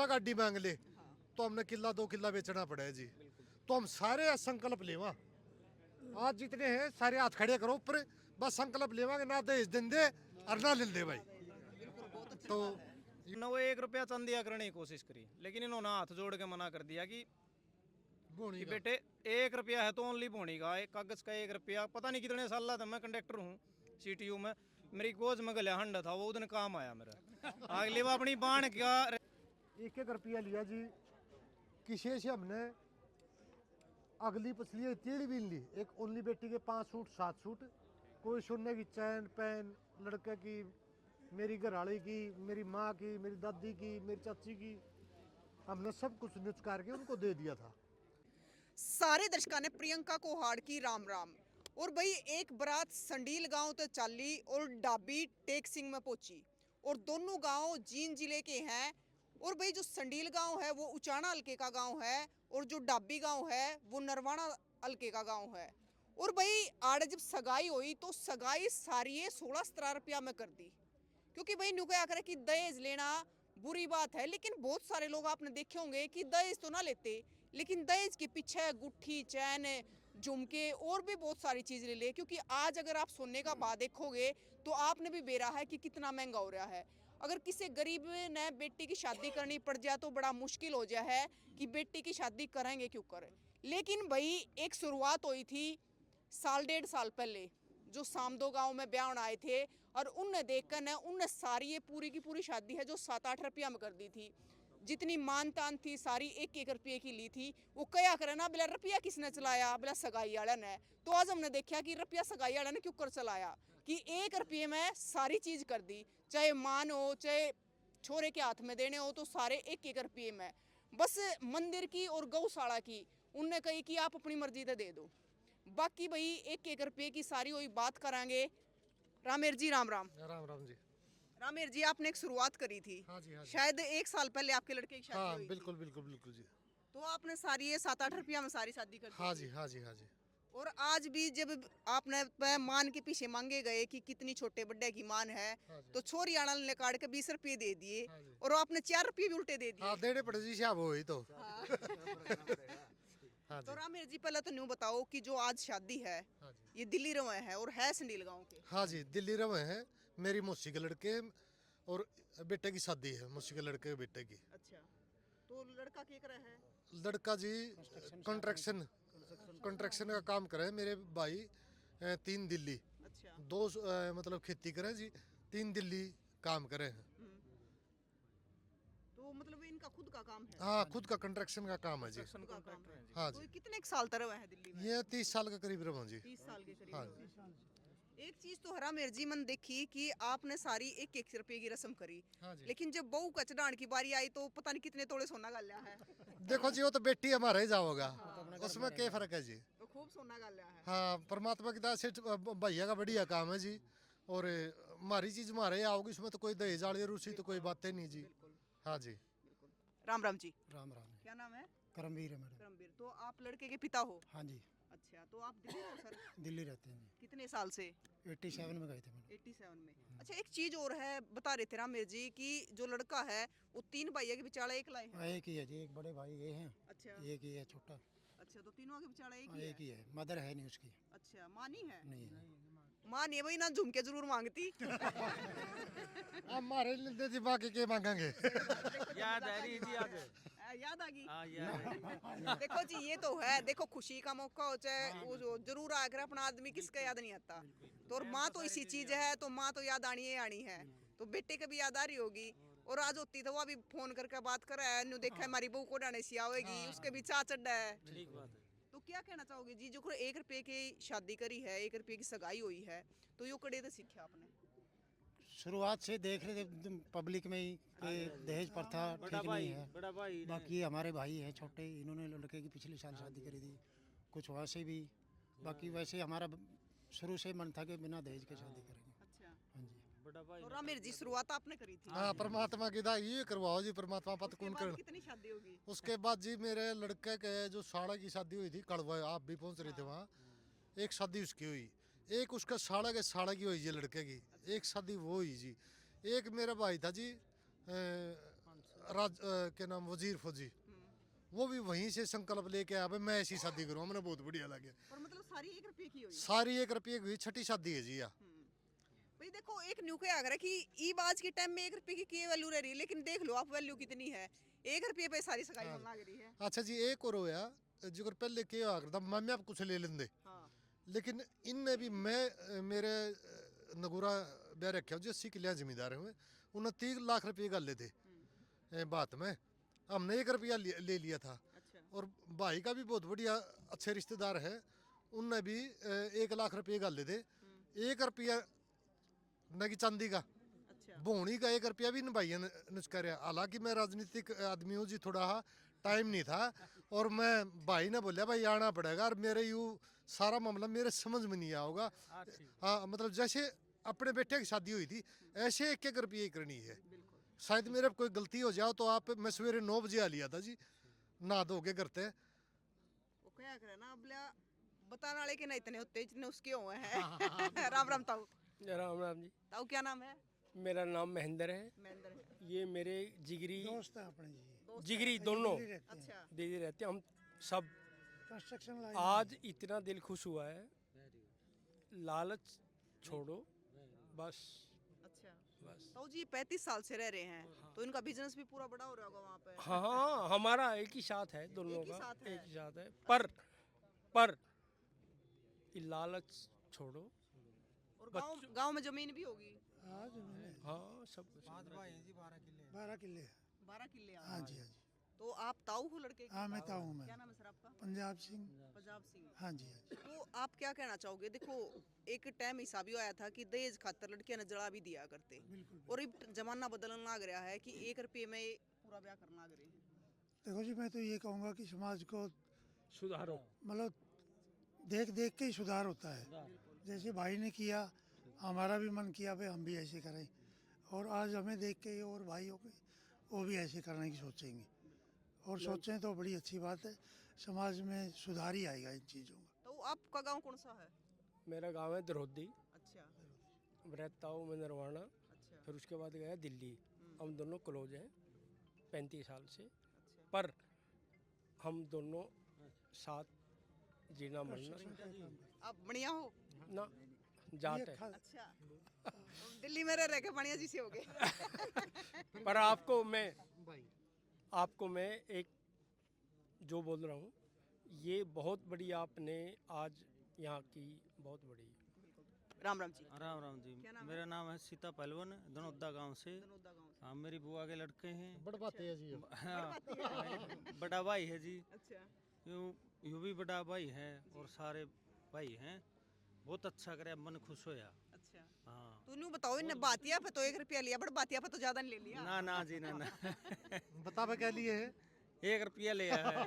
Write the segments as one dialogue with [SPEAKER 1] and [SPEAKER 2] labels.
[SPEAKER 1] किला गाड़ी मांग ले तो हमने किला 2 किला बेचना पड़े जी। तो हम सारे संकल्प लेवा, आज जितने हैं सारे हाथ खड़े करो ऊपर, बस संकल्प लेवा कि ना दहेज देंगे और ना ले दे भाई। तो
[SPEAKER 2] न वो 1 रुपया चंदिया करने की कोशिश करी, लेकिन इन्होंने हाथ जोड़ के मना कर दिया कि
[SPEAKER 1] बोनी का
[SPEAKER 2] बेटे 1 रुपया है तो ओनली बोनी का, एक कागज का 1 रुपया। पता नहीं कितने साल था, मैं कंडक्टर हूँ सीटीयू में, मेरी गोज में गलिया हंडा था, वो उधर काम आया मेरा। अगले वो अपनी बाण क्या
[SPEAKER 1] 1-1 रुपया लिया जी किसी से हमने, अगली पसली टेढ़ी भी ली। एक ओनली बेटी के 5 सूट 7 सूट, कोई सोने की चैन पैन, लड़के की, मेरी घरवाली की, मेरी माँ की, मेरी दादी की, मेरी चाची की, हमने सब कुछ निचकार के उनको दे दिया था।
[SPEAKER 3] सारे दर्शकों ने प्रियंका को हाड़ की राम राम। और भाई एक बारात संडील गांव तो चाली और डाबी टेक सिंह में पहुंची, और दोनों गांव जींद जिले के हैं। और भाई जो संडील गांव है वो उचाना हल्के का गांव है, और जो डाबी गांव है वो नरवाना हल्के का गांव है। और भाई आड़े जब सगाई हुई तो सगाई सारी 16-17 रुपया में कर दी, क्योंकि भाई नु क्या करे कि दहेज लेना बुरी बात है, लेकिन बहुत सारे लोग आपने देखे होंगे कि दहेज तो ना लेते, लेकिन दहेज के पीछे गुट्ठी चैन झुमके और भी बहुत सारी चीज ले ले। क्योंकि आज अगर आप सोने का भाव देखोगे तो आपने भी बेरा है कि कितना महंगा हो रहा है। अगर किसी गरीब ने बेटी की शादी करनी पड़ जाए तो बड़ा मुश्किल हो जाए है कि बेटी की शादी करेंगे क्यों करें। लेकिन भाई एक शुरुआत हुई थी 1.5 साल पहले, जो सामदो गांव में ब्याह होने आए थे, और उनने देखकर न उनने सारी ये पूरी की पूरी शादी है जो 7-8 रुपया में कर दी थी। जितनी मान तान थी सारी 1-1 रुपये की ली थी। वो क्या करे ना, बोला रुपया किसने चलाया, बोला सगाई वाला ने। तो आज हमने देखा कि रुपया सगाई वाला ने क्यों कर चलाया, कि 1 रुपये में सारी चीज कर दी, चाहे मान हो चाहे छोरे के हाथ में देने हो, तो सारे 1-1 रुपये में। बस मंदिर की और गौशाला की उनने कही कि आप अपनी मर्जी से दे दो, बाकी भाई 1-1 रुपये की सारी वही बात करांगे। रामेर जी राम राम।
[SPEAKER 1] राम राम जी।
[SPEAKER 3] रामेर जी आपने एक शुरुआत करी थी,
[SPEAKER 1] हाँ जी, हाँ जी।
[SPEAKER 3] शायद 1 साल पहले आपके लड़के की शादी
[SPEAKER 1] हाँ
[SPEAKER 3] हुई
[SPEAKER 1] बिल्कुल
[SPEAKER 3] थी।
[SPEAKER 1] बिल्कुल बिल्कुल जी।
[SPEAKER 3] तो आपने सारी ये 7-8 रुपया में सारी शादी कर दी
[SPEAKER 1] हाँ
[SPEAKER 3] थी।
[SPEAKER 1] जी, हाँ जी, हाँ जी।
[SPEAKER 3] और आज भी जब आपने मान के पीछे मांगे गए कि कितनी छोटे बड़े की मान है,
[SPEAKER 1] हाँ जी।
[SPEAKER 3] तो छोरी आना ने काट के 20 रुपये दे दिए,
[SPEAKER 1] हाँ जी।
[SPEAKER 3] और आपने 4 रुपये भी उल्टे दे दिए।
[SPEAKER 1] हाँ देने पड़े जी साहब, वही तो।
[SPEAKER 3] हाँ।
[SPEAKER 1] हाँ
[SPEAKER 3] तो
[SPEAKER 1] जी,
[SPEAKER 3] रामेर जी पहले तो न्यू बताओ कि जो आज शादी है
[SPEAKER 1] हाँ जी।
[SPEAKER 3] ये दिल्ली रवा है और है संडील गांव के।
[SPEAKER 1] हाँ जी, दिल्ली रहे हैं, मेरी मौसी के लड़के और बेटे की शादी है, मौसी के लड़के के बेटे की।
[SPEAKER 3] अच्छा, तो लड़का क्या कर रहा है?
[SPEAKER 1] लड़का जी कंस्ट्रक्शन कंस्ट्रक्शन का काम करे। मेरे भाई 3 दिल्ली,
[SPEAKER 3] अच्छा।
[SPEAKER 1] 2 मतलब खेती करें जी, 3 दिल्ली काम करे हैं।
[SPEAKER 3] तो मतलब इनका खुद का काम है?
[SPEAKER 1] हाँ खुद का कंस्ट्रक्शन का काम है जी।
[SPEAKER 3] खुद का काम है।
[SPEAKER 1] हाँ
[SPEAKER 3] तो
[SPEAKER 1] जी,
[SPEAKER 3] ये कितने एक साल तरह है दिल्ली में?
[SPEAKER 1] ये 30 साल के करीब रहा जी।
[SPEAKER 3] 30 साल के करीब
[SPEAKER 1] हाँ
[SPEAKER 3] हुए। एक चीज तो हरा मेर जी मन देखी कि आपने सारी 1-1 रुपए की रस्म करी,
[SPEAKER 1] हाँ जी।
[SPEAKER 3] लेकिन जब बहू का चढ़ाने की बारी आई तो पता नहीं कितने तोड़े सोना गालिया है।
[SPEAKER 1] देखो जी वो तो बेटी हमारा ही जाओगा, उसमें क्या फर्क है जी।
[SPEAKER 3] तो खूब सोना गालिया है।
[SPEAKER 1] हाँ परमात्मा की दया से भैया का बढ़िया काम है जी, और हमारी चीज हमारे आओगी, उसमें तो कोई दहेज वाली रूसी तो कोई बातें नहीं जी। हाँ जी।
[SPEAKER 3] राम राम जी।
[SPEAKER 4] राम राम।
[SPEAKER 3] क्या नाम है?
[SPEAKER 4] करमवीर है मैडम।
[SPEAKER 3] करमवीर। तो आप लड़के के पिता हो?
[SPEAKER 4] हाँ जी,
[SPEAKER 3] अच्छा, तो आप दिल्ली हो सर?
[SPEAKER 4] दिल्ली रहते हैं
[SPEAKER 3] कितने साल से?
[SPEAKER 4] जी। 87 में गए थे मैडम।
[SPEAKER 3] 87 में। अच्छा, एक चीज और है, बता रहे थे रामेर जी कि जो लड़का है वो 3 भाइयों के बिचारा एक लाए हैं।
[SPEAKER 4] एक ही है जी, एक बड़े भाई ये हैं,
[SPEAKER 3] अच्छा।
[SPEAKER 4] एक ही है छोटा।
[SPEAKER 3] अच्छा, तो तीनों के बिचारा एक
[SPEAKER 4] हाँ,
[SPEAKER 3] ही
[SPEAKER 4] एक ही
[SPEAKER 3] है।
[SPEAKER 4] है, मदर है नहीं उसकी।
[SPEAKER 3] अच्छा, माँ नहीं है?
[SPEAKER 4] नहीं है।
[SPEAKER 3] माँ नहीं है भाई, ना झुमके जरूर मांगती।
[SPEAKER 1] हमारे लिए जी बाकी के मांगेंगे।
[SPEAKER 2] याद है रही जी आज।
[SPEAKER 3] याद आ गई।
[SPEAKER 2] हाँ याद
[SPEAKER 3] देखो जी ये तो है, देखो खुशी का मौका हो चाहे वो जो जरूर आकर अपना आदमी किसका याद नहीं आता। तो और माँ तो इसी चीज है, तो माँ तो याद आनी ही आनी है। तो बेटे के भी याद आ रही होगी, और आज होती तो वो अभी फोन करके बात कर रहा है, न्यू देखा है हमारी बहू को डाने सी आवेगी, उसके भी चा चढ़ा है।
[SPEAKER 2] ठीक बात है।
[SPEAKER 3] तो क्या कहना चाहोगे जी, जो 1 रुपये की शादी करी है, 1 रुपये की सगाई हुई है, तो यो कड़े तो सीखा आपने?
[SPEAKER 4] शुरुआत से देख रहे थे पब्लिक में ही कि दहेज प्रथा ठीक नहीं है।
[SPEAKER 2] बड़ा भाई
[SPEAKER 4] बाकी हमारे भाई हैं छोटे, इन्होंने लड़के की पिछले साल शादी करी थी, कुछ वैसे भी। बाकी वैसे हमारा शुरू से मन था कि बिना दहेज के शादी करेंगे।
[SPEAKER 3] अच्छा,
[SPEAKER 4] हाँ जी।
[SPEAKER 2] बड़ा भाई
[SPEAKER 3] तो रामेर जी शुरुआत आपने करी थी।
[SPEAKER 1] हाँ परमात्मा की दया ये करवाओ जी, परमात्मा पत
[SPEAKER 3] उसके
[SPEAKER 1] कौन
[SPEAKER 3] बाद
[SPEAKER 1] कर।
[SPEAKER 3] कितनी शादी होगी?
[SPEAKER 1] उसके बाद जी मेरे लड़के के जो साड़ा की शादी हुई थी कड़वा, आप भी पहुंच रहे थे वहाँ, एक शादी उसकी हुई, एक उसका साड़ा के साड़ा की हुई जी लड़के की, एक शादी वो हुई जी। एक मेरा भाई था जी क्या नाम वजीर फौजी, वो भी वहीं से संकल्प लेके आया भाई मैं ऐसी शादी करूँ, हमने बहुत बढ़िया लगे।
[SPEAKER 3] और मतलब सारी 1 रुपये की हुई।
[SPEAKER 1] सारी 1 रुपये की हुई, छठी शादी है जी।
[SPEAKER 3] भाई देखो एक न्यू के आगरा कि ई आज के टाइम में 1 रुपये की वैल्यू रह रही है, लेकिन देख लो आप वैल्यू कितनी है, 1 रुपये पे सारी सगाई होने लग रही है।
[SPEAKER 1] अच्छा जी एक और होया जो पहले क्या हुआ करता मम्मी आप कुछ ले लेंदे,
[SPEAKER 3] हाँ
[SPEAKER 1] लेकिन इनने भी मैं मेरे नगुरा ब्याह रखे जो 80 किलिया जमींदार हुए, उन्हें 30 लाख रुपये का ले थे बात में, हमने 1 रुपया ले लिया था।
[SPEAKER 3] अच्छा
[SPEAKER 1] और भाई का भी बहुत बढ़िया अच्छे रिश्तेदार है, उनने भी 1 लाख रुपये का ले थे। 1 रुपया न कि चांदी का,
[SPEAKER 3] अच्छा
[SPEAKER 1] भोनी का 1 रुपया भी इन भाइयों ने निष्कारा। हालांकि मैं राजनीतिक आदमी हूँ जी, थोड़ा टाइम नहीं था, और मैं भाई ने बोलिया भाई आना पड़ेगा, और मेरे यूँ सारा मामला मेरे समझ में नहीं आओगा। हाँ मतलब जैसे अपने बेटे की शादी हुई थी ऐसे 1-1 रुपये करनी है। शायद मेरे कोई गलती हो जाओ तो आप, मैं सवेरे 9 बजे आ लिया था जी, नहा धो के करते।
[SPEAKER 3] वो क्या करे ना अब बताने वाले के ना इतने होते जितने उसके हुए हैं। राम राम ताऊ।
[SPEAKER 5] राम राम जी।
[SPEAKER 3] ताऊ क्या नाम है?
[SPEAKER 5] मेरा नाम महेंद्र है।
[SPEAKER 3] महेंद्र है।
[SPEAKER 5] ये मेरे जिगरी
[SPEAKER 4] दोस्त है अपने जी,
[SPEAKER 5] जिगरी दोनों
[SPEAKER 3] अच्छा
[SPEAKER 5] दीदी रहते हैं हम सब।
[SPEAKER 4] कंस्ट्रक्शन लाइन
[SPEAKER 5] आज इतना दिल खुश हुआ है, लालच छोड़ो बस।
[SPEAKER 3] अच्छा
[SPEAKER 5] बस
[SPEAKER 3] ताऊ जी 35 साल से रह रहे हैं, तो इनका बिजनेस भी पूरा बड़ा हो रहा होगा वहाँ पे।
[SPEAKER 5] हाँ हाँ हमारा एक ही साथ है दोनों
[SPEAKER 3] एक ही
[SPEAKER 5] का,
[SPEAKER 3] साथ है।
[SPEAKER 5] एक ही साथ है। पर ये लालच छोड़ो।
[SPEAKER 3] और गांव में जमीन भी होगी।
[SPEAKER 4] हाँ जमीन
[SPEAKER 5] हाँ सब कुछ।
[SPEAKER 4] 12 किले
[SPEAKER 3] 12 किले हैं।
[SPEAKER 4] हाँ जी हाँ जी।
[SPEAKER 3] तो आप ताऊ हो लड़के के?
[SPEAKER 4] हाँ मैं ताऊ मैं
[SPEAKER 3] क्या नाम है सर आपका?
[SPEAKER 4] पंजाब सिंह।
[SPEAKER 3] पंजाब सिंह।
[SPEAKER 4] हाँ जी हाँ जी।
[SPEAKER 3] तो आप क्या कहना चाहोगे? देखो एक टाइम ऐसा भी आया था कि दहेज खातर लड़कियां ने जड़ा भी दिया करते, और अब जमाना बदलने लग रहा है कि 1 रुपये में पूरा ब्याह करना लग रहे हैं।
[SPEAKER 4] देखो जी मैं तो ये कहूँगा कि समाज को
[SPEAKER 5] सुधारो।
[SPEAKER 4] मतलब देख देख के ही सुधार होता है। जैसे भाई ने किया, हमारा भी मन किया भाई हम भी ऐसे करें, और आज हमें देख के और भाई हो गए वो भी ऐसे करने की सोचेंगे, और सोचें तो बड़ी अच्छी बात है, समाज में सुधार ही आएगा इन चीज़ों का।
[SPEAKER 3] तो आपका गांव कौन सा है?
[SPEAKER 5] मेरा गांव है दरोदी,
[SPEAKER 3] अच्छा
[SPEAKER 5] रहता हूँ मैं नरवाना।
[SPEAKER 3] अच्छा
[SPEAKER 5] फिर उसके बाद गया दिल्ली। हम दोनों क्लोज हैं 35 साल से,
[SPEAKER 3] अच्छा
[SPEAKER 5] पर हम दोनों साथ जीना मरना।
[SPEAKER 3] आप बढ़िया हो
[SPEAKER 5] ना जाट है।
[SPEAKER 3] अच्छा दिल्ली में रह के बढ़िया जी से हो गए।
[SPEAKER 5] पर आपको मैं एक जो बोल रहा हूँ, ये बहुत बड़ी आपने आज यहाँ की बहुत बड़ी।
[SPEAKER 3] राम राम जी।
[SPEAKER 6] राम राम जी।
[SPEAKER 3] क्या नाम है?
[SPEAKER 6] मेरा नाम है सीता पहलवान, धनौदा गांव से।
[SPEAKER 3] धनौदा गांव से।
[SPEAKER 6] हाँ मेरी बुआ के लड़के हैं।
[SPEAKER 1] बड़ बात है जी।
[SPEAKER 6] हाँ, बड़ा भाई है जी।
[SPEAKER 3] अच्छा
[SPEAKER 6] यूं भी बड़ा भाई है और सारे भाई हैं। बहुत अच्छा करे, मन खुश होया।
[SPEAKER 3] अच्छा
[SPEAKER 6] हाँ
[SPEAKER 3] तो न्यू बताओ इन बातिया पे तो 1 रुपया लिया, बड़ बातिया पे तो ज्यादा नहीं ले लिया।
[SPEAKER 6] ना ना जी ना ना।
[SPEAKER 1] बता क्या लिए है?
[SPEAKER 6] 1 रुपया लिया है।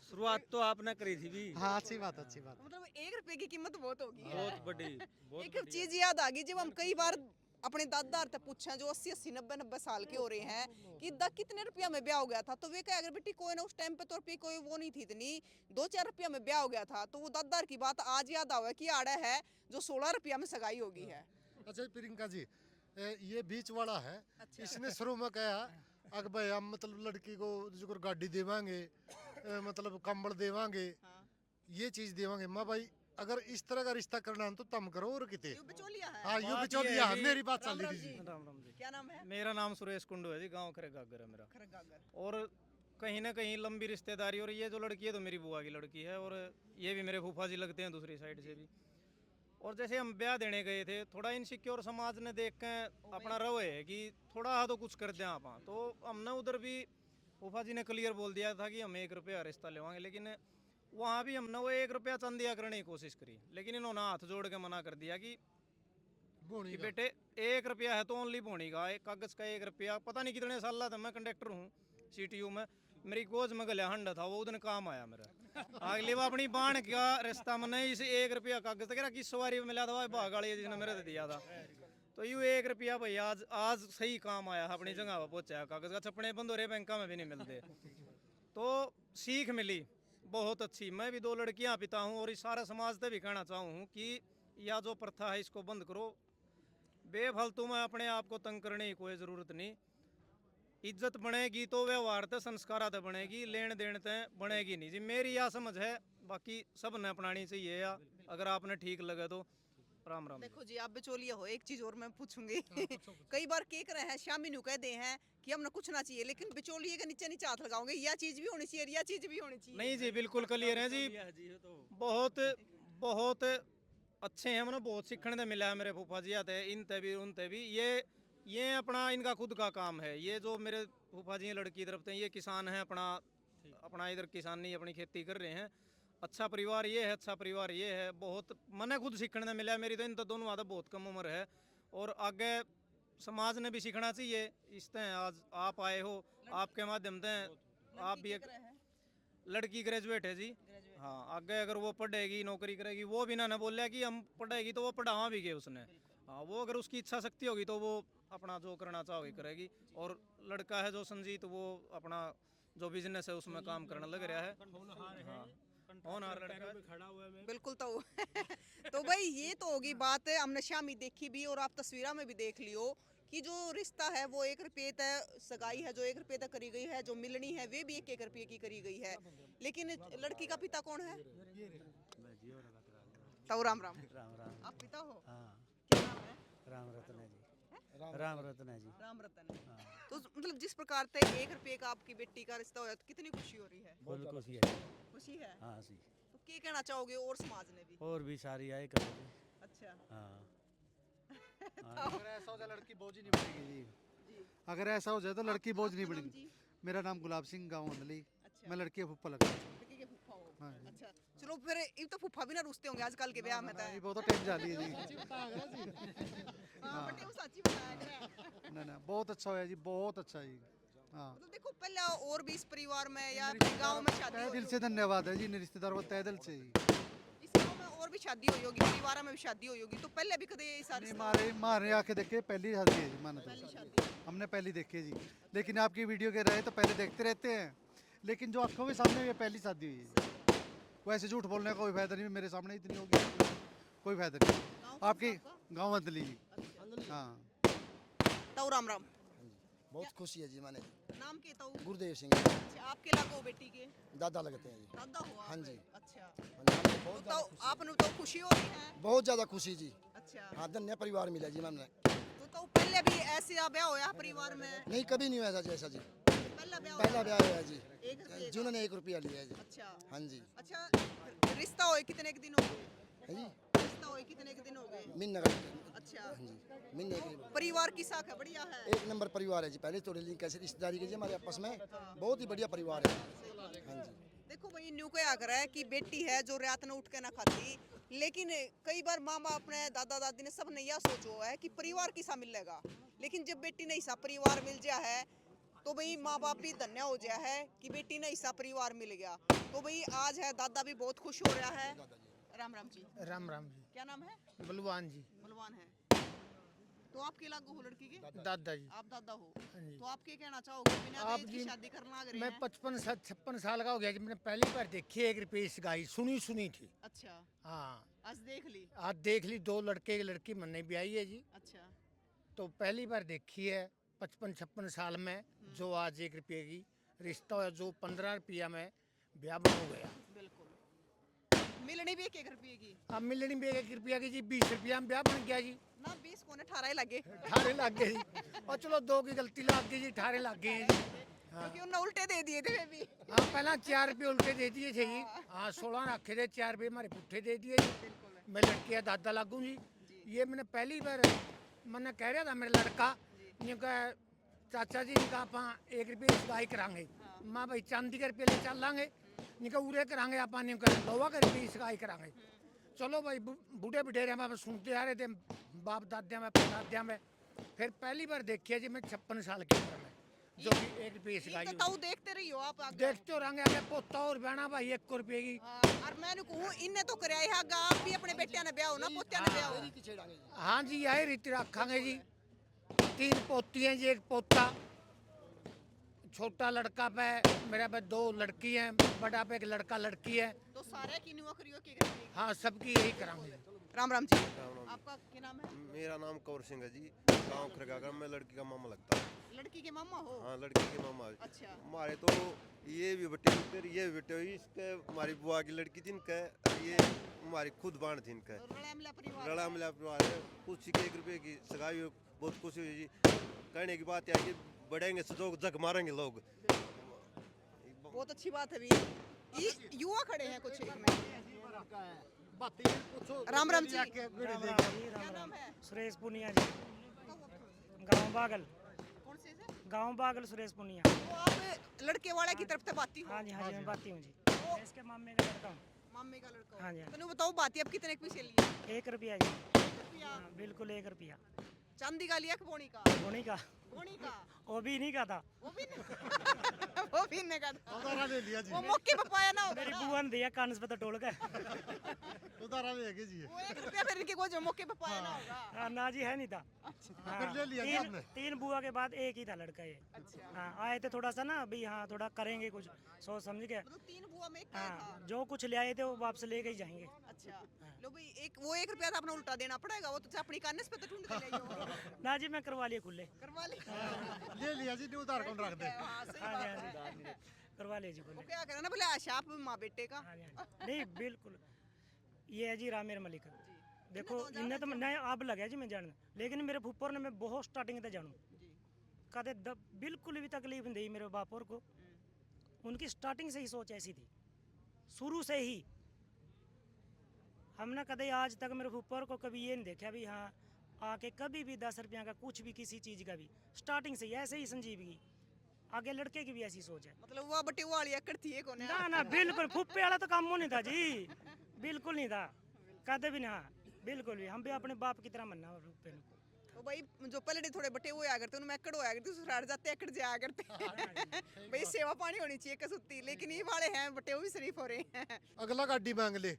[SPEAKER 6] शुरुआत तो आपने करी थी भी।
[SPEAKER 1] हाँ अच्छी बात अच्छी बात।
[SPEAKER 3] मतलब 1 रुपये की कीमत बहुत होगी।
[SPEAKER 6] बहुत बड़ी, बहुत
[SPEAKER 3] एक
[SPEAKER 6] बड़ी।
[SPEAKER 3] चीज याद आ गई, जब हम कई बार अपने दादा से पूछा जो 80-80 90-90 साल के हो रहे हैं कि दा कितने रुपया में ब्याह हो गया था, तो वे कहे अगर बेटी कोई ना उस टाइम पे तो रुपये कोई वो नहीं थी इतनी, 2-4 रुपया में ब्याह हो गया था। तो वो दादा की बात आज याद आवे कि आड़ा है जो 16 रुपया में सगाई होगी है।
[SPEAKER 1] अच्छा प्रियंका जी, ये बीच वाला है।
[SPEAKER 3] अच्छा।
[SPEAKER 1] इसने शुरू में कहा अगर भाई हम मतलब लड़की को जो गाड़ी देवांगे, मतलब कंबल देवांगे,
[SPEAKER 3] हाँ।
[SPEAKER 1] ये चीज देवांगे। मैं भाई अगर इस तरह का रिश्ता करना है तो तम करो और किते।
[SPEAKER 3] ये बिचौलिया है।
[SPEAKER 1] हाँ यू
[SPEAKER 2] बात
[SPEAKER 1] बिचौलिया
[SPEAKER 2] ये है
[SPEAKER 1] है,
[SPEAKER 2] कि-
[SPEAKER 1] मेरी बात चल
[SPEAKER 3] राम राम
[SPEAKER 1] रही थी।
[SPEAKER 3] जी।
[SPEAKER 2] राम राम जी।
[SPEAKER 3] क्या नाम है?
[SPEAKER 2] मेरा नाम सुरेश कुंडू है जी, गांव खरे गागर है मेरा।
[SPEAKER 3] खरगागर।
[SPEAKER 2] और कहीं ना कहीं लंबी रिश्तेदारी, और ये जो लड़की है तो मेरी बुआ की लड़की है, और ये भी मेरे फूफा जी लगते हैं दूसरी साइड से भी। और जैसे हम ब्याह देने गए थे, थोड़ा इनसिक्योर समाज ने देख के अपना रवै है कि थोड़ा तो कुछ कर दें आप। तो हमने उधर भी फूफा जी ने क्लियर बोल दिया था कि हम 1 रुपया रिश्ता लेवाएंगे, लेकिन वहाँ भी हमने वो 1 रुपया चंदिया करने की कोशिश करी, लेकिन इन्होंने हाथ जोड़ के मना कर दिया कि
[SPEAKER 1] बोनी का।
[SPEAKER 2] बेटे 1 रुपया है तो ओनली बोनी का, एक कागज का 1 रुपया। पता नहीं कितने साल था, मैं कंडक्टर हूँ CTU में, मेरी गोज में गलिया हंडा था, वो उधर काम आया मेरा। अगली बार अपनी बाण का रिश्ता मैंने इसे 1 रुपया कागज था, किस सवारी में मिला था भाग वाली जिसने मेरे से दिया था। तो यूँ 1 रुपया भाई आज सही काम आया, अपनी जगह पर पहुंचाया। कागज का छपने बंद हो रहे, बैंका में भी नहीं मिलते। तो सीख मिली बहुत अच्छी। मैं भी 2 लड़कियां पिता हूँ, और इस सारा समाज से भी कहना चाहूँ कि यह जो प्रथा है इसको बंद करो। बेफालतू में अपने आप को तंग करने की कोई ज़रूरत नहीं। इज्जत बनेगी तो व्यवहार ते संस्कार ते बनेगी, लेन देन ते बनेगी नहीं जी। मेरी यह समझ है, बाकी सब ने अपनानी चाहिए या अगर आपने ठीक लगे तो। राम राम।
[SPEAKER 3] देखो जी, आप बिचौलिया हो, एक चीज और मैं पूछूंगी। कई बार कह रहे हैं शामी नु कहते हैं कि हमने कुछ ना चाहिए, लेकिन बिचौलिए के नीचे नीचे हाथ लगाओगे, यह चीज भी होनी चाहिए, यह चीज भी होनी चाहिए।
[SPEAKER 2] नहीं जी, बिल्कुल क्लियर है जी। बहुत बहुत अच्छे हैं, मैंने बहुत सीखने को मिला है मेरे फूफा जी आते इनते भी उनते भी। ये अपना इनका खुद का काम है। ये जो मेरे फूफा जी हैं लड़की तरफ से, ये किसान हैं, अपना अपना इधर किसानी अपनी खेती कर रहे हैं। अच्छा परिवार ये है, अच्छा परिवार ये है। बहुत मैंने खुद सीखने को मिला है। मेरी तो इन तो दोनों आदत बहुत कम उम्र है, और आगे समाज ने भी सीखना चाहिए। इस तरह आज आप आए हो, आपके माध्यम से आप भी एक लड़की ग्रेजुएट है जी। हाँ, आगे अगर वो पढ़ेगी नौकरी करेगी, वो भी ना बोले कि हम पढ़ेगी, तो वो पढ़ावा भी गए उसने। हाँ, वो अगर उसकी इच्छा शक्ति होगी तो वो अपना जो करना चाहोगी करेगी। और लड़का है जो संजीत, वो अपना जो बिजनेस है उसमें काम करने लग रहा है। हाँ, होनहार लड़का है।
[SPEAKER 3] बिल्कुल। तो तो भाई ये तो होगी बात, हमने शामी देखी भी और आप तस्वीरों में भी देख लियो कि जो रिश्ता है वो 1 रुपये तक सगाई है, जो 1 रुपये तक करी गई है, जो मिलनी है वे भी 1 रुपये की करी गई है। लेकिन लड़की का पिता कौन है? तो राम राम।
[SPEAKER 7] राम राम।
[SPEAKER 3] आप पिता हो?
[SPEAKER 7] हाँ,
[SPEAKER 3] क्या नाम है?
[SPEAKER 7] राम रत्न है जी। राम रत्न है जी।
[SPEAKER 3] राम रतन।
[SPEAKER 7] हाँ,
[SPEAKER 3] तो मतलब जिस प्रकार से 1 रुपये का आपकी बेटी का रिश्ता होया, तो कितनी खुशी हो रही है?
[SPEAKER 7] फुल खुशी है।
[SPEAKER 3] खुशी है।
[SPEAKER 7] हाँ जी।
[SPEAKER 3] तो क्या कहना चाहोगे और समाज ने भी?
[SPEAKER 7] और भी सारी आए करो जी।
[SPEAKER 3] अच्छा।
[SPEAKER 7] हाँ,
[SPEAKER 1] अगर ऐसा हो जाए लड़की बोझ ही नहीं बनेगी जी।
[SPEAKER 3] जी।
[SPEAKER 1] अगर ऐसा हो जाए तो लड़की बोझ नहीं
[SPEAKER 3] आपका नाम
[SPEAKER 1] बनेगी।
[SPEAKER 3] जी?
[SPEAKER 1] मेरा नाम गुलाब सिंह, गाँव अंदली।
[SPEAKER 3] अच्छा।
[SPEAKER 1] मैं लड़की का फुप्पा लगा।
[SPEAKER 3] लड़की के फूफा हो।
[SPEAKER 1] हाँ।
[SPEAKER 3] अच्छा, चलो फिर ये तो फूफा भी ना रुसते होंगे आजकल के ब्याह में तो।
[SPEAKER 1] वो तो टेंशन जाली है जी।
[SPEAKER 3] हाँ, बट वो सच्ची बताया करे।
[SPEAKER 1] ना ना, बहुत अच्छा होया जी, बहुत अच्छा जी। हाँ,
[SPEAKER 3] मतलब देखो पहले और भी इस परिवार में या अपने गांव में शादी
[SPEAKER 1] तहे
[SPEAKER 3] हुई
[SPEAKER 1] दिल
[SPEAKER 3] होगी।
[SPEAKER 1] से धन्यवाद है जी इन रिश्तेदारों को, तहे दिल से जी।
[SPEAKER 3] इस गांव में और भी शादी हुई होगी, परिवार में भी शादी हुई होगी, तो पहले भी कभी ये सारी
[SPEAKER 1] नहीं, मारे मारे आके देखे, पहली शादी है जी, मानो
[SPEAKER 3] पहली
[SPEAKER 1] तो
[SPEAKER 3] शादी।
[SPEAKER 1] हमने पहली देखी है जी। लेकिन आपकी वीडियो के रहे तो पहले देखते रहते हैं, लेकिन जो आंखों के सामने ये पहली शादी हुई है। वैसे झूठ बोलने का कोई फायदा नहीं, मेरे सामने इतनी होगी, कोई फायदा नहीं।
[SPEAKER 3] गाँव कौन
[SPEAKER 1] आपकी
[SPEAKER 3] सा आपका?
[SPEAKER 1] गाँव अंदली जी। हाँ,
[SPEAKER 3] ताऊ राम राम।
[SPEAKER 8] बहुत खुशी है जी। मैंने
[SPEAKER 3] नाम के ताऊ?
[SPEAKER 8] गुरुदेव सिंह
[SPEAKER 3] अच्छा, आपके लागो बेटी के
[SPEAKER 8] दादा लगते हैं जी।
[SPEAKER 3] दादा हो आप?
[SPEAKER 8] हाँ जी।
[SPEAKER 3] अच्छा,
[SPEAKER 8] हमने
[SPEAKER 3] तो
[SPEAKER 8] बहुत
[SPEAKER 3] ताऊ आपने तो खुशी हो रही है?
[SPEAKER 8] बहुत ज़्यादा खुशी जी।
[SPEAKER 3] अच्छा,
[SPEAKER 8] हाँ, धन्य परिवार मिला जी मैंने।
[SPEAKER 3] तो ताऊ पहले भी ऐसे ब्याह होया परिवार में?
[SPEAKER 8] नहीं, कभी नहीं हुआ ऐसा जैसा जी।
[SPEAKER 3] पहला ब्याह
[SPEAKER 8] पहला
[SPEAKER 3] होया?
[SPEAKER 8] ब्याह हुआ जी,
[SPEAKER 3] 1 रुपये का?
[SPEAKER 8] जिन्होंने 1 रुपया लिया है जी।
[SPEAKER 3] अच्छा।
[SPEAKER 8] हाँ जी।
[SPEAKER 3] अच्छा, रिश्ता होए कितने के दिन हो गए?
[SPEAKER 8] है जी,
[SPEAKER 3] रिश्ता होए कितने के दिन हो गए?
[SPEAKER 8] महीना का।
[SPEAKER 3] अच्छा,
[SPEAKER 8] हाँ जी, महीने के लिए।
[SPEAKER 3] परिवार की साख है, बढ़िया है।
[SPEAKER 8] 1 नंबर परिवार है जी। पहले तो लिंक कैसे रिश्तेदारी की जी हमारे आपस में, बहुत ही बढ़िया परिवार है। हाँ जी।
[SPEAKER 3] देखो भाई, न्यू क्या कर है कि बेटी है जो रात में उठ के ना खाती, लेकिन कई बार माँ बाप ने दादा दादी ने सब ने यह सोचो है कि परिवार किसा मिलेगा, लेकिन जब बेटी ने हिस्सा परिवार मिल जाए है तो भाई माँ बाप भी धन्य हो जाए है कि बेटी ने हिस्सा परिवार मिल गया। तो भाई आज है दादा भी बहुत खुश हो रहा है। राम राम जी।
[SPEAKER 9] राम राम जी।
[SPEAKER 3] क्या नाम है?
[SPEAKER 9] बलवान जी।
[SPEAKER 3] बलवान है। तो आपके लागू हो लड़की के?
[SPEAKER 9] दादा जी।
[SPEAKER 3] आप दादा हो,
[SPEAKER 9] हाँ जी।
[SPEAKER 3] तो आप क्या कहना चाहोगे? बिना
[SPEAKER 9] आप
[SPEAKER 3] दहेज की
[SPEAKER 9] जी,
[SPEAKER 3] शादी करना लग रहे
[SPEAKER 9] मैं
[SPEAKER 3] हैं।
[SPEAKER 9] 56 साल का हो गया जी। मैंने पहली बार देखी 1 रुपये की गाय, सुनी थी।
[SPEAKER 3] अच्छा,
[SPEAKER 9] हाँ,
[SPEAKER 3] आज देख ली।
[SPEAKER 9] आज देख ली। 2 लड़के एक लड़की मैंने भी आई है जी।
[SPEAKER 3] अच्छा,
[SPEAKER 9] तो पहली बार देखी है 55 साल में, जो आज 1 रुपये की रिश्ता है, जो 15 रुपया में ब्याह हो गया।
[SPEAKER 3] बिल्कुल। मिलनी भी 1 रुपये की
[SPEAKER 9] अब मिलनी भी 1 रुपया की जी, 20 रुपया में ब्याह बन गया जी।
[SPEAKER 3] ना, 20 कोने 18 ही लगे,
[SPEAKER 9] 18 लग गए जी। और चलो 2 की गलती लग गई जी, 18 लग गए हैं जी।
[SPEAKER 3] क्योंकि उन्होंने उल्टे दे दिए थे वे भी।
[SPEAKER 9] हाँ, पहला 4 रुपये उल्टे दे दिए थे जी। हाँ, 16 रखे थे, 4 रुपये हमारे पुट्ठे दे दिए जी। मैं लड़की का दादा लागू जी। ये मैंने पहली बार मैंने कह रहा था मेरा लड़का, ने कहा चाचा जी इनका आप 1 रुपये की सगाई करांगे। माँ भाई चांदी के रुपये ले चल लांगे, निका उरे करांगे आप लोहा के रुपये की सगाई करांगे। चलो भाई, बूढ़े बिठेरे में सुनते आ रहे थे, बाप दादिया में परदादिया में। फिर पहली बार देखी है जी मैं 56 साल की उम्र में, जो कि 1 रुपये की
[SPEAKER 3] ये
[SPEAKER 9] सगाई
[SPEAKER 3] तो
[SPEAKER 9] हुई।
[SPEAKER 3] ताऊ देखते रही हो आप आगे।
[SPEAKER 9] देखते हो रंगे आगे पोता और बहना भाई 1 रुपये की।
[SPEAKER 3] हाँ, और मैंने कहूँ इनने तो कराया है, आप भी अपने बेटिया ने ब्याह हो ना, पोतिया ने ब्याह हो।
[SPEAKER 9] हाँ जी, यही रीति रखेंगे जी। 3 पोती हैं जी, 1 पोता। छोटा लड़का पे मेरा पे 2 लड़की हैं, बड़ा पे 1 लड़का लड़की है।
[SPEAKER 3] तो सारे की न्यू करियो की
[SPEAKER 9] हाँ, सबकी यही करांगे।
[SPEAKER 3] राम राम जी।
[SPEAKER 10] राम राम।
[SPEAKER 3] आपका क्या नाम है?
[SPEAKER 10] मेरा नाम कौर सिंह है जी, गांव खरगागर में लड़की का मामा लगता है।
[SPEAKER 3] लड़की के मामा हो?
[SPEAKER 10] हाँ, लड़की के मामा।
[SPEAKER 3] अच्छा।
[SPEAKER 10] हमारे तो ये भी बेटे फिर ये भी बेटे हुई, इसके हमारी बुआ की लड़की थी, इनके ये हमारी खुद बाण थी, इनके
[SPEAKER 3] रड़ा मिला परिवार
[SPEAKER 10] रड़ा
[SPEAKER 3] है।
[SPEAKER 10] मिला परिवार है। कुछ ही के 1 रुपए की सगाई हुई, बहुत खुशी हुई जी। कहने की बात है कि बढ़ेंगे सजोग जग मारेंगे लोग।
[SPEAKER 3] बहुत अच्छी बात है भी। ये युवा खड़े हैं कुछ एक में। राम राम जी। क्या नाम है?
[SPEAKER 11] सुरेश पुनिया जी, गांव बागल।
[SPEAKER 3] कौन से से?
[SPEAKER 11] गांव बागल सुरेश पुनिया।
[SPEAKER 3] तो आप लड़के वाले की तरफ से बाती हो?
[SPEAKER 11] हाँ जी हाँ जी, मैं बाती हूँ जी।
[SPEAKER 3] तो
[SPEAKER 11] इसके मामे का लड़का हूँ।
[SPEAKER 3] मामे का लड़का हो?
[SPEAKER 11] हाँ जी, हाँ।
[SPEAKER 3] तनु बताओ बाती अब कितने की से लिया?
[SPEAKER 11] 1 रुपया जी।
[SPEAKER 3] रुपया?
[SPEAKER 11] हाँ, बिल्कुल 1 रुपया।
[SPEAKER 3] चांदी का लिया कि बोनी का?
[SPEAKER 11] होनी का,
[SPEAKER 3] बोनी का?
[SPEAKER 11] वो भी नहीं का था।
[SPEAKER 3] वो भी नहीं। वो भी नहीं का था।
[SPEAKER 1] उधारा ले लिया जी।
[SPEAKER 3] वो मौके पे पाया ना होगा
[SPEAKER 11] मेरी
[SPEAKER 3] ना।
[SPEAKER 11] बुआ ने दिया कान पे तो टोल के।
[SPEAKER 1] उधारा ले गए जी।
[SPEAKER 3] वो 1 रुपया फिर इनके को जो मौके पे पाया ना होगा।
[SPEAKER 11] हाँ ना जी, है नहीं था। हाँ,
[SPEAKER 1] फिर ले लिया जी आपने?
[SPEAKER 11] 3 बुआ के बाद 1 ही था लड़का ये।
[SPEAKER 3] अच्छा।
[SPEAKER 11] हाँ, आए थे थोड़ा सा ना अभी, हाँ थोड़ा करेंगे कुछ सोच समझ के।
[SPEAKER 3] मतलब 3 बुआ में एक का
[SPEAKER 11] हाँ,
[SPEAKER 3] था।
[SPEAKER 11] जो कुछ ले आए थे वो वापस लेके ही जाएंगे।
[SPEAKER 3] अच्छा। लो भाई वो 1 रुपया था अपना उल्टा देना पड़ेगा, वो तो अपनी कानस पे तो ढूंढ के ले आइयो।
[SPEAKER 11] ना जी, मैं करवा लिए खुले।
[SPEAKER 3] करवा ली।
[SPEAKER 1] ले लिया जी, नहीं उधार कौन रख दे।
[SPEAKER 3] हाँ सही
[SPEAKER 11] हाँ जी
[SPEAKER 3] बात
[SPEAKER 11] हाँ
[SPEAKER 3] है।
[SPEAKER 11] जी, करवा लिए जी
[SPEAKER 3] वो
[SPEAKER 11] खुले।
[SPEAKER 3] क्या करना बोले आशा आप माँ बेटे का।
[SPEAKER 11] हाँ जी, हाँ जी। नहीं बिल्कुल, ये है जी रामेर मलिक। देखो
[SPEAKER 3] इन्हें तो
[SPEAKER 11] इन्हें तो
[SPEAKER 3] जाना
[SPEAKER 11] नहीं अब लगे जी मैं जानना, लेकिन मेरे फुप्पर ने मैं बहुत स्टार्टिंग से जानू
[SPEAKER 3] जी।
[SPEAKER 11] कदे बिल्कुल भी तकलीफ नहीं दी मेरे बाप और को। उनकी स्टार्टिंग से ही सोच ऐसी थी, शुरू से ही। हमने कदे आज तक मेरे फुप्पर को कभी ये नहीं देखा भी हाँ आके कभी भी 10 रुपया का कुछ भी किसी चीज़ का भी, स्टार्टिंग से ही ऐसे ही संजीव की। आगे लड़के की भी ऐसी सोच है।
[SPEAKER 3] मतलब वो बटे वाली अकड़ थी एक होने।
[SPEAKER 11] ना ना बिल्कुल, फुप्पे वाला तो काम नहीं था जी, बिल्कुल नहीं था, कहते भी ना, बिल्कुल भी। हम भी अपने बाप की तरह मनना फुप्पे ने।
[SPEAKER 3] तो भाई जो पहले थोड़े बटे वो आया करते उनमें एकड़ होया करते ससुराल जाते एकड़ जाया करते। भाई सेवा पानी होनी चाहिए कसुत्ती, लेकिन ये वाले हैं बटे वो भी शरीफ हो रहे हैं।
[SPEAKER 1] अगला गाड़ी मांग ले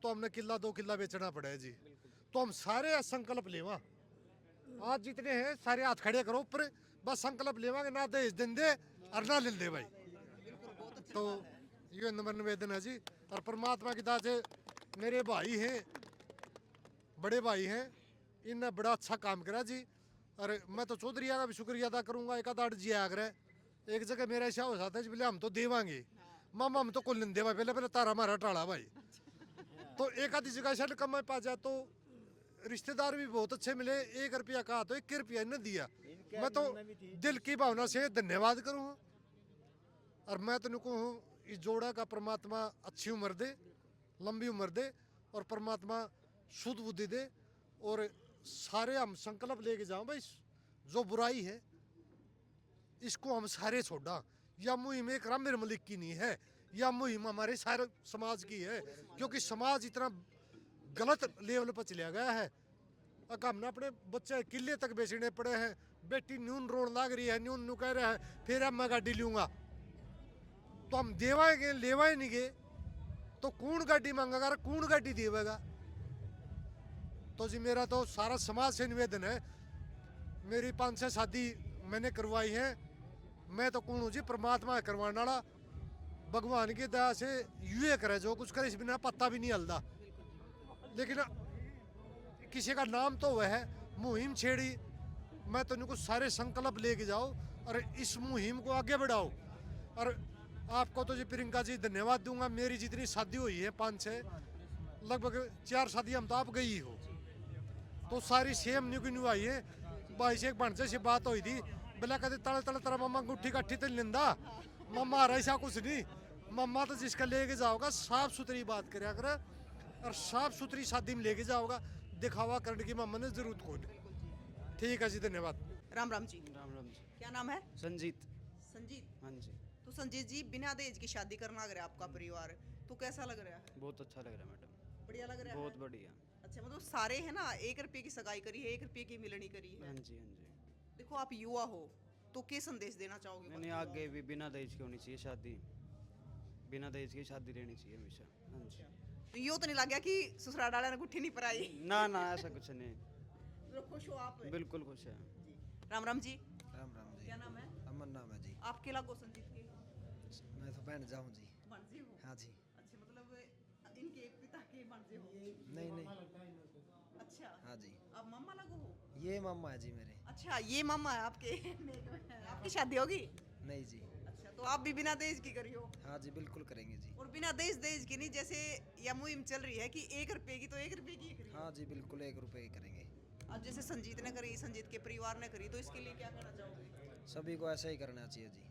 [SPEAKER 1] तो हमने किला 2 किला बेचना पड़ेगा जी। तो हम सारे संकल्प लेवा, आज जितने हैं सारे हाथ खड़े करो ऊपर, बस संकल्प लेवांगे ना दहेज देंगे और ना लेंदे भाई। तो ये नम्र निवेदन है जी। और परमात्मा की दाद से मेरे भाई हैं, बड़े भाई हैं, इनने बड़ा अच्छा काम करा जी। और मैं तो चौधरी का भी शुक्रिया अदा करूंगा। एक आध जी आगर है, एक जगह मेरा ऐसा हो जाता है जी, बोले हम तो देवांगे मामा, हम तो कुल नहीं देवा, पहले पहले तारा मारा टाड़ा भाई। तो एक आधी जगह से कम पा जाए तो रिश्तेदार भी बहुत अच्छे मिले। 1 रुपया कहा तो 1 रुपया न दिया। मैं तो दिल की भावना से धन्यवाद करूँ। और मैं तो कहूँ इस जोड़ा का परमात्मा अच्छी उम्र दे, लंबी उम्र दे, और परमात्मा शुद्ध बुद्धि दे। और सारे हम संकल्प लेके जाओ भाई, जो बुराई है इसको हम सारे छोड़ा। या मुहिम एक रामेर मलिक की नहीं है, या मुहिम हमारे सारे समाज की है, क्योंकि समाज इतना गलत लेवल पर चला गया है। हमने अपने बच्चे किले तक बेचने पड़े हैं। बेटी न्यून रोड लाग रही है, न्यून न्यू कह रहा है फिर अब मैं गाड़ी लूंगा। तो हम देवाएंगे लेवाए नहीं गए तो कौन गाड़ी मांगेगा, कौन गाड़ी देवेगा। तो जी मेरा तो सारा समाज से निवेदन है, मेरी 5-6 शादी मैंने करवाई है। मैं तो कौन हूँ जी, परमात्मा है करवाने वाला। भगवान की दया से यूँ करे जो कुछ करे, इस बिना पत्ता भी नहीं हलदा। लेकिन किसी का नाम तो वह है, मुहिम छेड़ी। मैं तो इनको सारे संकल्प लेके जाओ और इस मुहिम को आगे बढ़ाओ। और आपको तो जी प्रियंका जी धन्यवाद दूंगा। मेरी जितनी शादी हुई है 5-6, लगभग 4 शादी हम तो आप गई हो, तो सारी सेम न्यू की न्यू आई है। भाई से एक भंसे से बात हुई थी, बोला कहते तड़े तड़े तेरा मम्मा गुट्ठी काठी तो लेंदा, मम्मा आ रहा ऐसा कुछ नहीं। मम्मा तो जिसका लेके जाओगा साफ सुथरी बात करया करे और साफ सुथरी शादी में लेके जाओगा, दिखावा करने की मम्मा ने जरूरत को नहीं। ठीक है जी, धन्यवाद।
[SPEAKER 3] राम राम जी।
[SPEAKER 7] राम राम जी।
[SPEAKER 3] क्या नाम है?
[SPEAKER 7] संजीत।
[SPEAKER 3] संजीत।
[SPEAKER 7] हाँ जी।
[SPEAKER 3] तो संजीत जी बिना दहेज की शादी करना लग रहा है आपका परिवार, तो कैसा लग रहा है?
[SPEAKER 7] बहुत अच्छा लग रहा है मैडम।
[SPEAKER 3] बढ़िया लग रहा है?
[SPEAKER 7] बहुत बढ़िया।
[SPEAKER 3] अच्छा, मतलब सारे है ना 1 रुपये की सगाई करी है, 1 रुपये की मिलनी करी है।
[SPEAKER 7] हाँ जी हाँ जी।
[SPEAKER 3] देखो आप युवा हो तो क्या संदेश देना चाहोगे?
[SPEAKER 7] मैंने आगे भी बिना दहेज की होनी चाहिए शादी, बिना दहेज की शादी रहनी चाहिए हमेशा। हाँ जी।
[SPEAKER 3] तो यो तो नहीं लग गया कि ससुराल वाले ने गुट्ठी नहीं पराई?
[SPEAKER 7] ना ना ऐसा कुछ नहीं,
[SPEAKER 3] तो खुश हो आप?
[SPEAKER 7] बिल्कुल खुश है।
[SPEAKER 3] राम राम जी।
[SPEAKER 12] राम राम जी।
[SPEAKER 3] क्या नाम है?
[SPEAKER 12] अमन नाम है जी।
[SPEAKER 3] आपके लागो संजीत के?
[SPEAKER 12] मैं तो बहन जाऊँ जी।
[SPEAKER 3] भांजी हो?
[SPEAKER 12] हाँ जी।
[SPEAKER 3] अच्छा, मतलब इनके पिता के मर्जी हो?
[SPEAKER 12] नहीं नहीं।
[SPEAKER 3] अच्छा,
[SPEAKER 12] हाँ जी,
[SPEAKER 3] आप मामा लगो हो?
[SPEAKER 12] ये मामा है जी मेरे।
[SPEAKER 3] अच्छा, ये मामा है आपके। आपकी शादी होगी?
[SPEAKER 12] नहीं जी।
[SPEAKER 3] अच्छा, तो आप भी बिना दहेज की करी हो?
[SPEAKER 12] हाँ जी, बिल्कुल करेंगे जी।
[SPEAKER 3] और बिना दहेज की नहीं, जैसे यह मुहिम चल रही है कि 1 रुपए की तो 1 रुपए की ही करी।
[SPEAKER 12] हाँ जी, बिल्कुल 1 रुपए की करेंगे।
[SPEAKER 3] अब जैसे संजीत ने करी, संजीत के परिवार ने करी, तो इसके लिए क्या करना चाहोगे?
[SPEAKER 12] सभी को ऐसा ही करना चाहिए जी।